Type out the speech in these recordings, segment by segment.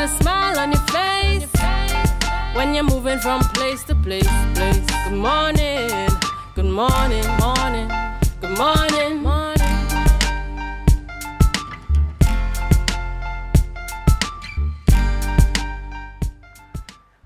a smile on your face when you're moving from place to place. Good morning, good morning, morning, good morning, morning.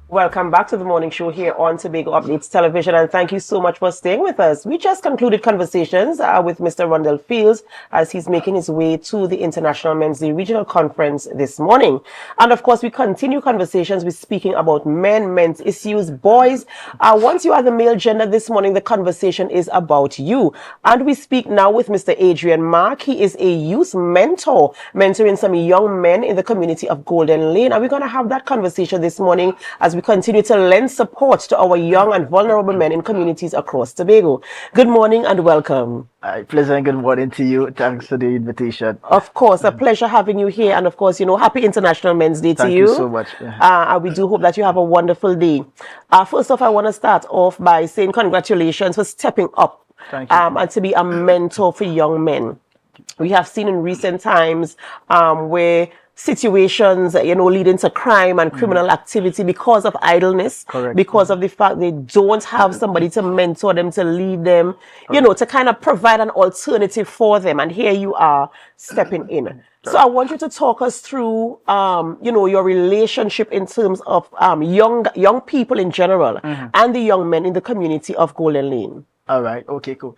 Welcome back to the morning show here on Tobago Updates Television, and thank you so much for staying with us. We just concluded conversations with Mr. Rondell Fields as he's making his way to the International Men's Day Regional Conference this morning. And of course, we continue conversations with speaking about men's issues, boys. Once you are the male gender this morning, the conversation is about you. And we speak now with Mr. Adrian Mark. He is a youth mentor, mentoring some young men in the community of Golden Lane. And we're going to have that conversation this morning as we continue to lend support to our young and vulnerable men in communities across Tobago. Good morning and welcome. Pleasant good morning to you. Thanks for the invitation. Of course, a pleasure having you here. And of course, happy International Men's Day to you. Thank you so much. We do hope that you have a wonderful day. First off, I want to start off by saying congratulations for stepping up and to be a mentor for young men. We have seen in recent times where situations, leading to crime and criminal activity because of idleness, because of the fact they don't have somebody to mentor them, to lead them, to kind of provide an alternative for them. And here you are stepping in. So I want you to talk us through, your relationship in terms of young people in general and the young men in the community of Golden Lane. All right. Okay, cool.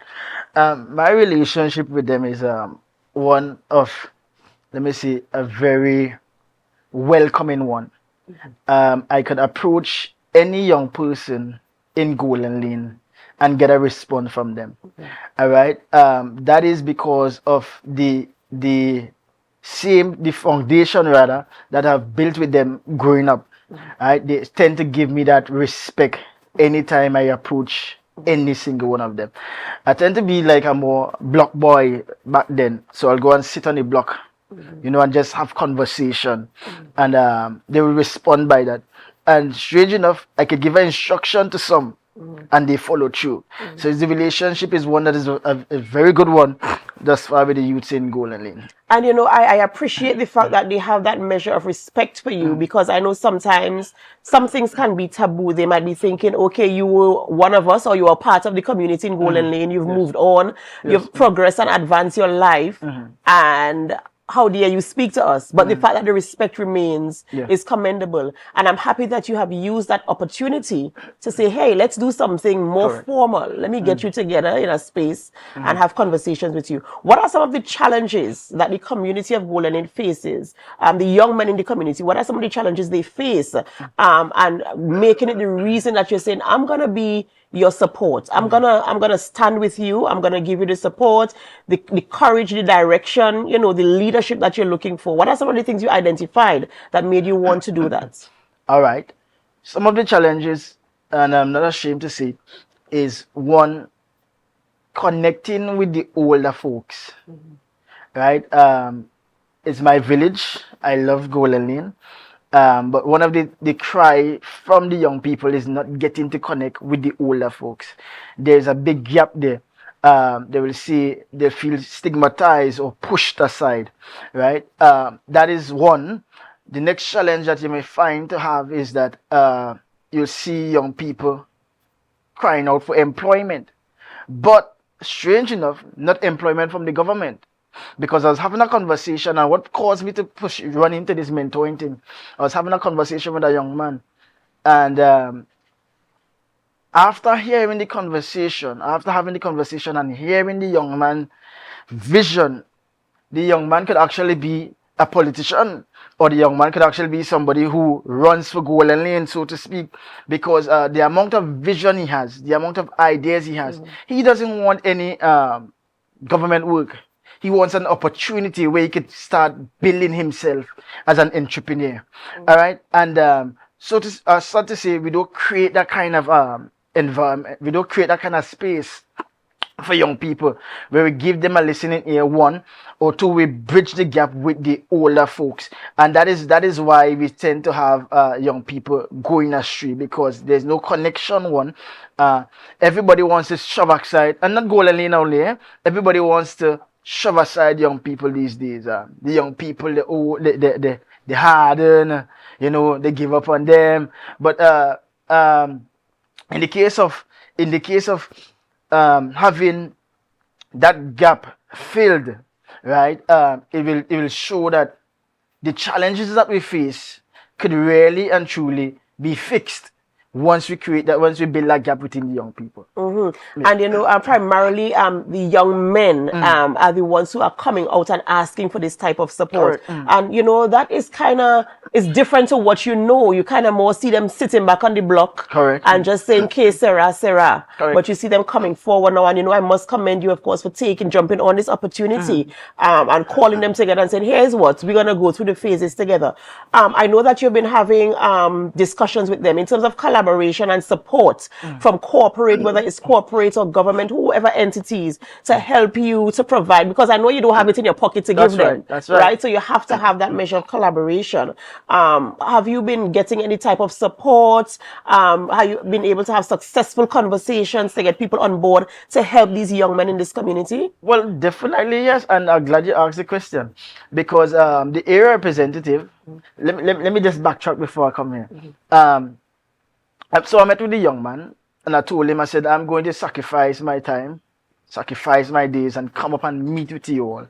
My relationship with them is one of, let me see, a very welcoming one. I could approach any young person in Golden Lane and get a response from them. All right. That is because of the foundation rather that I've built with them growing up. Right. They tend to give me that respect anytime I approach any single one of them. I tend to be like a more block boy back then, so I'll go and sit on the block, and just have conversation, and they will respond by that. And strange enough, I could give an instruction to some, and they follow through. So the relationship is one that is a very good one thus far with the youths in Golden Lane. And I appreciate the fact that they have that measure of respect for you, because I know sometimes some things can be taboo. They might be thinking, okay, you were one of us, or you are part of the community in Golden Lane, you've moved on, you've progressed and advanced your life, and how dare you speak to us? But the fact that the respect remains is commendable. And I'm happy that you have used that opportunity to say, hey, let's do something more formal. Let me get you together in a space and have conversations with you. What are some of the challenges that the community of Golden Lane faces? The young men in the community, what are some of the challenges they face? And making it the reason that you're saying, I'm going to be your support. I'm gonna stand with you. I'm gonna give you the support, the courage, the direction, the leadership that you're looking for. What are some of the things you identified that made you want to do that? All right. Some of the challenges, and I'm not ashamed to say, is one, connecting with the older folks. Right? It's my village. I love Golden Lane. But one of the cry from the young people is not getting to connect with the older folks. There's a big gap there. They will see, they feel stigmatized or pushed aside, right? That is one. The next challenge that you may find to have is that you'll see young people crying out for employment. But strange enough, not employment from the government. Because I was having a conversation, and what caused me to run into this mentoring thing, I was having a conversation with a young man, and after having the conversation and hearing the young man vision, the young man could actually be a politician, or the young man could actually be somebody who runs for Golden Lane, so to speak, because the amount of vision he has, the amount of ideas he has, he doesn't want any government work. He wants an opportunity where he could start building himself as an entrepreneur. All right. And so to start to say, we don't create that kind of environment. We don't create that kind of space for young people where we give them a listening ear, one, or two, we bridge the gap with the older folks. And that is why we tend to have young people going astray, because there's no connection, one. Everybody wants to shove outside, and not Golden Lane only. Everybody wants to shove aside young people these days. The young people, they harden, you know, they give up on them. But in the case of having that gap filled, right? It will show that the challenges that we face could really and truly be fixed once we build that gap within the young people. And you know, primarily the young men are the ones who are coming out and asking for this type of support. And you know, that is is different to what you know. You kind of more see them sitting back on the block and just saying, "Okay, Sarah." But you see them coming forward now, and you know, I must commend you, of course, for jumping on this opportunity and calling them together and saying, "Here's what we're gonna go through the phases together." I know that you've been having discussions with them in terms of collaboration and support from corporate, whether it's corporate or government, whoever entities, to help you to provide, because I know you don't have it in your pocket to give them. That's right. So you have to have that measure of collaboration. Have you been getting any type of support? Have you been able to have successful conversations to get people on board to help these young men in this community? Well, definitely yes, and I'm glad you asked the question, because the area representative. Let me just backtrack before I come here. So I met with the young man, and I told him, I said, I'm going to sacrifice my time, sacrifice my days, and come up and meet with you all,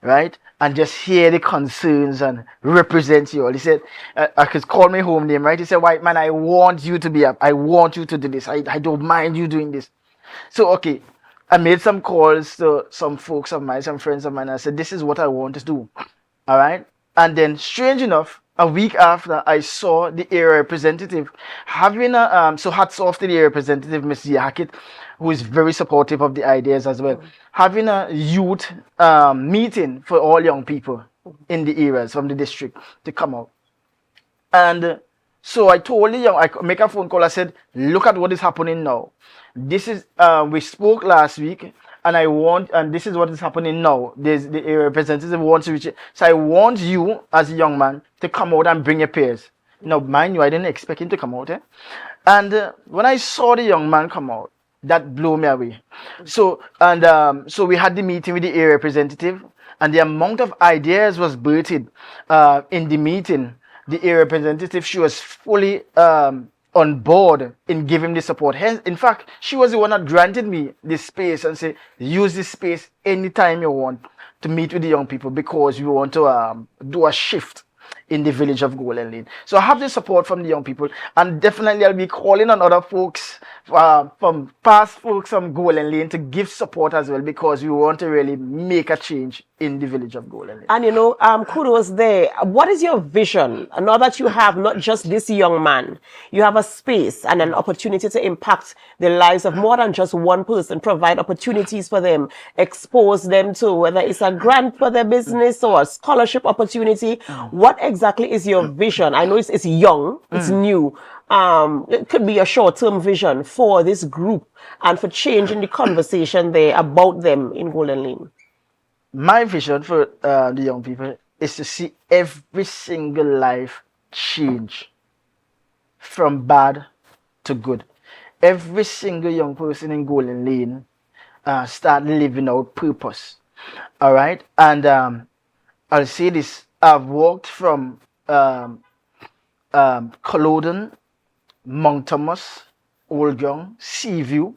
right? And just hear the concerns and represent you all. He said, I could call my home name, right? He said, "White man, I want you to be up. I want you to do this. I don't mind you doing this." So, okay, I made some calls to some folks of mine, some friends of mine. I said, "This is what I want to do." All right? And then, strange enough, a week after, I saw the area representative having so hats off to the area representative, Ms. Yakit, who is very supportive of the ideas as well, having a youth meeting for all young people in the areas from the district to come out. And so I told the young, I make a phone call, I said, "Look at what is happening now. This is, we spoke last week, and this is what is happening now. There's the area representative wants to reach it. So I want you, as a young man, to come out and bring your peers." Now, mind you, I didn't expect him to come out. And when I saw the young man come out, that blew me away. So we had the meeting with the area representative, and the amount of ideas was birthed in the meeting. The area representative, she was fully on board in giving the support. Hence, in fact, she was the one that granted me this space and said, "Use this space anytime you want to meet with the young people, because we want to do a shift in the village of Golden Lane." So I have the support from the young people, and definitely I'll be calling on other folks from past folks from Golden Lane to give support as well, because we want to really make a change in the village of Golden Lane. And you know, kudos there. What is your vision? Now that you have not just this young man, you have a space and an opportunity to impact the lives of more than just one person, provide opportunities for them, expose them to whether it's a grant for their business or a scholarship opportunity. What exactly is your vision? I know it's young, it's new. It could be a short-term vision for this group and for changing the conversation there about them in Golden Lane. My vision for the young people is to see every single life change from bad to good. Every single young person in Golden Lane start living out purpose. All right? And I'll say this. I've walked from Culloden, Mount Thomas, Old Young, Seaview,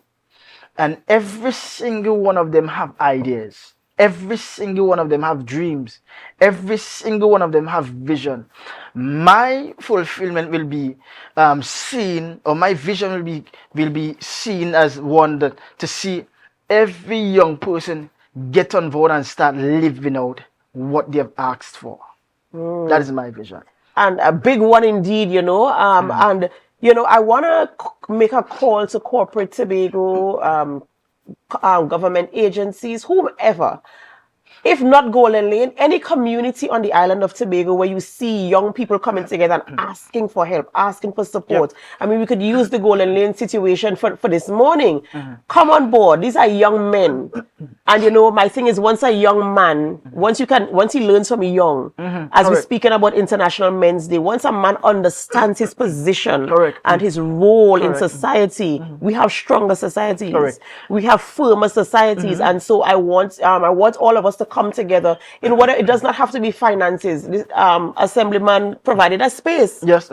and every single one of them have ideas. Every single one of them have dreams. Every single one of them have vision. My fulfillment will be seen, or my vision will be seen as one that to see every young person get on board and start living out what they have asked for. That is my vision. And a big one indeed, you know. And you know, I want to make a call to corporate Tobago, government agencies, whomever. if not Golden Lane, any community on the island of Tobago where you see young people coming together and asking for help, asking for support. I mean, we could use the Golden Lane situation for this morning. Come on board. These are young men. And you know, my thing is, once a young man, once he learns from young, as we're speaking about International Men's Day, once a man understands his position and his role in society, we have stronger societies. We have firmer societies. And so I want all of us to come together in what it does not have to be finances. This, Assemblyman provided a space. Yes.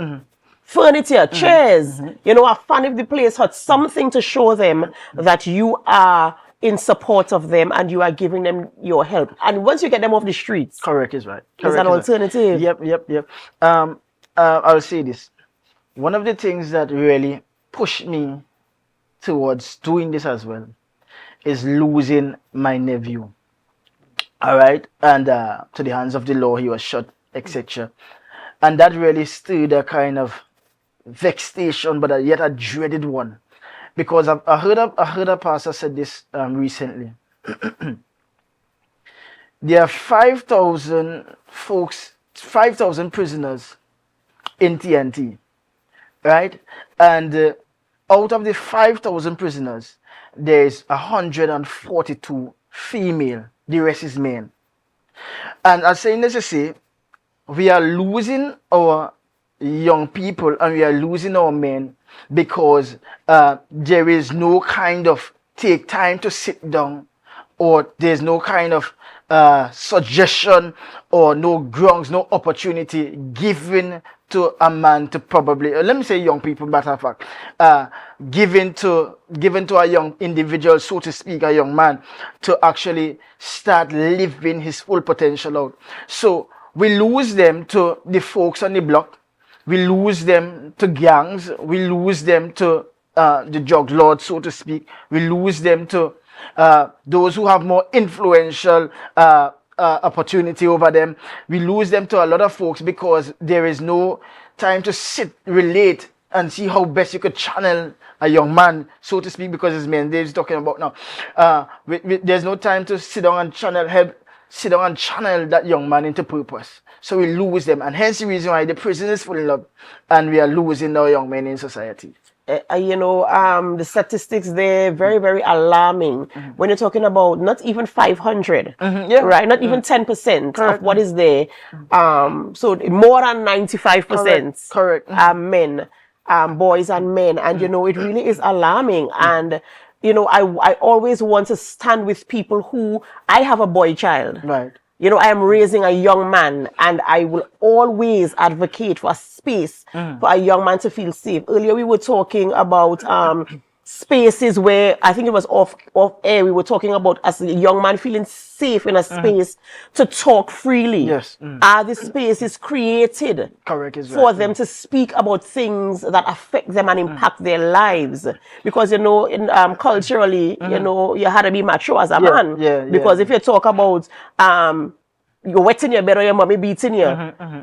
Furniture, chairs, you know, a fan if the place had something to show them that you are in support of them and you are giving them your help. And once you get them off the streets, correct is right. There's an alternative. Yep. I'll say this. One of the things that really pushed me towards doing this as well is losing my nephew. All right, and to the hands of the law, he was shot, etc. And that really stirred a kind of vexation, but yet a dreaded one, because I heard a pastor said this recently. There are 5,000 folks, 5,000 prisoners in TNT, right? And out of the 5,000 prisoners, there is 142 female. The rest is men. And I'm saying this to say, we are losing our young people and we are losing our men because there is no kind of take time to sit down, or there's no kind of suggestion or no grounds, no opportunity given to a man to probably, let me say young people, matter of fact, given to a young individual, so to speak, a young man, to actually start living his full potential out. So we lose them to the folks on the block, we lose them to gangs, we lose them to the drug lords, so to speak, we lose them to those who have more influential opportunity over them. We lose them to a lot of folks because there is no time to sit, relate, and see how best you could channel a young man, so to speak, because it's men Dave's talking about now. There's no time to sit down and channel that young man into purpose. So we lose them, and hence the reason why the prison is full of, and we are losing our young men in society. You know, the statistics there very, very alarming when you're talking about not even 500, right? Not even 10% of what is there. So more than 95% correct. Men, boys and men, and you know, it really is alarming. And you know, I always want to stand with people who, I have a boy child, right? You know, I am raising a young man, and I will always advocate for a space for a young man to feel safe. Earlier, we were talking about spaces where, I think it was off air, we were talking about as a young man feeling safe in a space to talk freely. Yes. Are the spaces created for them to speak about things that affect them and impact their lives? Because, you know, in culturally, you know, you had to be mature as a man. Because if you talk about you're wetting your bed or your mommy beating you,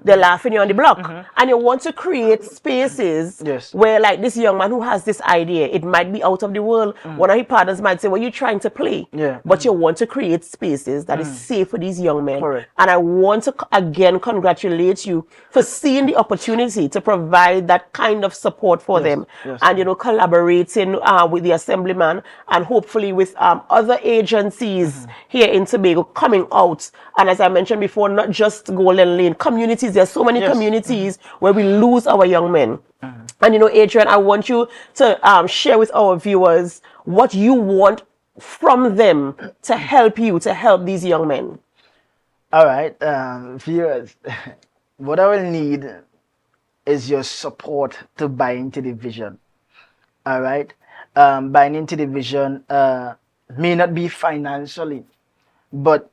they're laughing you on the block. And you want to create spaces where, like this young man who has this idea, it might be out of the world. One of his partners might say, well, you're trying to play. But you want to create spaces that is safe for these young men. And I want to, again, congratulate you for seeing the opportunity to provide that kind of support for them. And, you know, collaborating with the Assemblyman and hopefully with other agencies here in Tobago coming out. And as I mentioned before, not just Golden Lane, communities. There's so many communities where we lose our young men. And you know, Adrian, I want you to share with our viewers what you want from them to help you, to help these young men. All right, viewers, what I will need is your support to buy into the vision. All right, buying into the vision may not be financially, but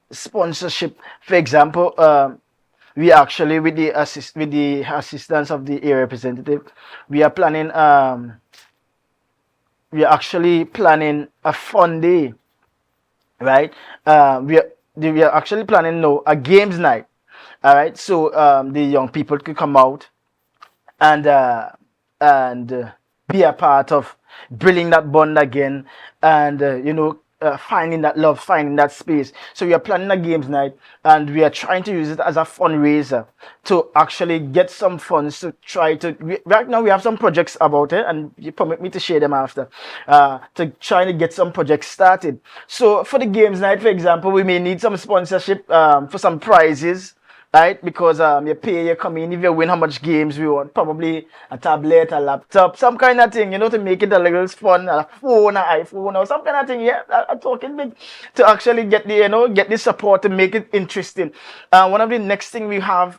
sponsorship. For example, we actually, with the assistance of the area representative, we are planning we are actually planning a fun day, right? We are actually planning now a games night. All right, so the young people could come out and be a part of building that bond again, and you know, finding that love, finding that space. So we are planning a games night, and we are trying to use it as a fundraiser to actually get some funds to try to. Right now we have some projects about it, and you permit me to share them after. To try to get some projects started. So for the games night, for example, we may need some sponsorship for some prizes. Right, because you pay, you come in, if you win how much games we want, probably a tablet, a laptop, some kind of thing, to make it a little fun, a phone, an iPhone, or some kind of thing. Yeah, I'm talking big to actually get the get the support to make it interesting. One of the next thing we have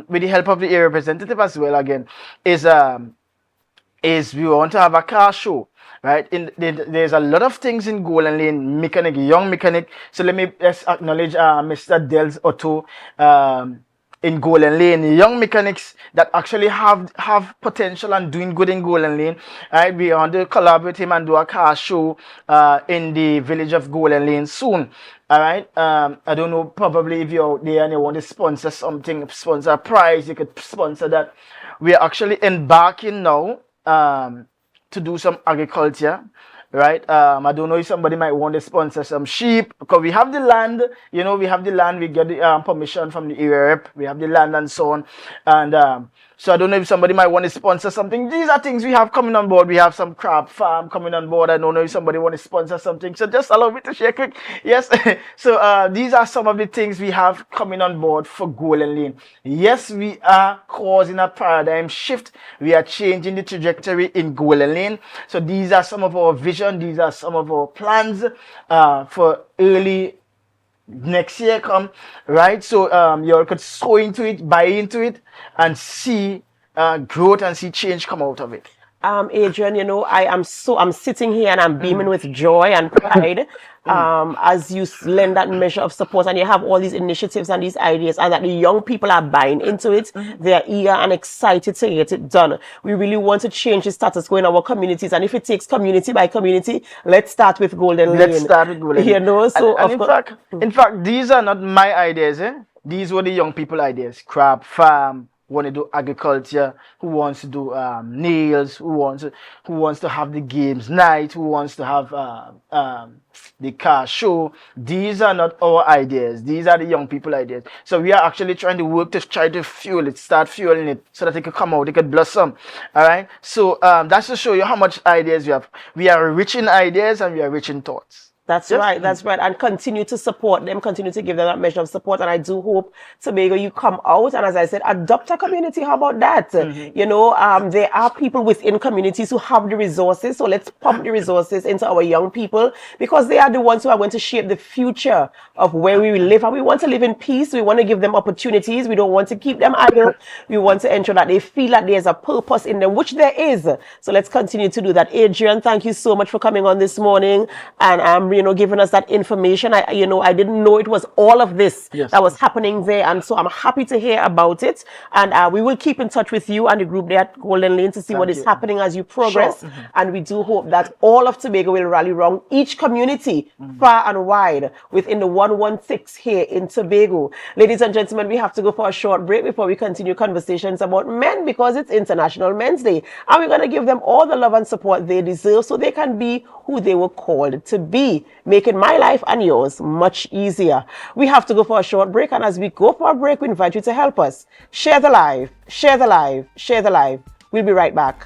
with the help of the area representative as well again is we want to have a car show. Right, there's a lot of things in Golden Lane, young mechanic. So let's acknowledge Mr. Dels Otto in Golden Lane, young mechanics that actually have potential and doing good in Golden Lane. Right, we want to collaborate with him and do a car show in the village of Golden Lane soon. All right, I don't know, probably if you're out there and you want to sponsor something, sponsor a prize, you could sponsor that. We are actually embarking now to do some agriculture, right? I don't know if somebody might want to sponsor some sheep, because we have the land, we have the land, we get the permission from the area rep, we have the land and so on. And so I don't know if somebody might want to sponsor something. These are things we have coming on board. We have some crab farm coming on board. I don't know if somebody want to sponsor something. So just allow me to share quick. Yes. So these are some of the things we have coming on board for Golden Lane. Yes, we are causing a paradigm shift. We are changing the trajectory in Golden Lane. So these are some of our vision. These are some of our plans for early next year come, right? So you all could sow into it, buy into it, and see growth and see change come out of it. Adrian, I'm sitting here and I'm beaming with joy and pride as you lend that measure of support, and you have all these initiatives and these ideas, and that the young people are buying into it. They're eager and excited to get it done. We really want to change the status quo in our communities, and if it takes community by community, let's start with Golden Lane. Let's start with Golden Lane. So and in fact, these are not my ideas. These were the young people ideas. Crab farm, want to do agriculture, who wants to do nails, who wants to have the games night, who wants to have the car show. These are not our ideas. These are the young people ideas. So we are actually trying to work to try to fuel it, start fueling it, so that it could come out, it could blossom. All right. So that's to show you how much ideas we have. We are rich in ideas and we are rich in thoughts. That's right. That's right. And continue to support them, continue to give them that measure of support. And I do hope, Tobago, you come out and, as I said, adopt a community. How about that? There are people within communities who have the resources. So let's pump the resources into our young people, because they are the ones who are going to shape the future of where we will live. And we want to live in peace. We want to give them opportunities. We don't want to keep them idle. We want to ensure that they feel that there's a purpose in them, which there is. So let's continue to do that. Adrian, thank you so much for coming on this morning. And giving us that information. I didn't know it was all of this that was happening there, and so I'm happy to hear about it. And we will keep in touch with you and the group there at Golden Lane to see what is happening as you progress. Sure. And we do hope that all of Tobago will rally around each community, far and wide, within the 116 here in Tobago. Ladies and gentlemen, we have to go for a short break before we continue conversations about men, because it's International Men's Day, and we're going to give them all the love and support they deserve so they can be who they were called to be, making my life and yours much easier. We have to go for a short break, and as we go for a break, we invite you to help us. Share the live, share the live, share the live. We'll be right back.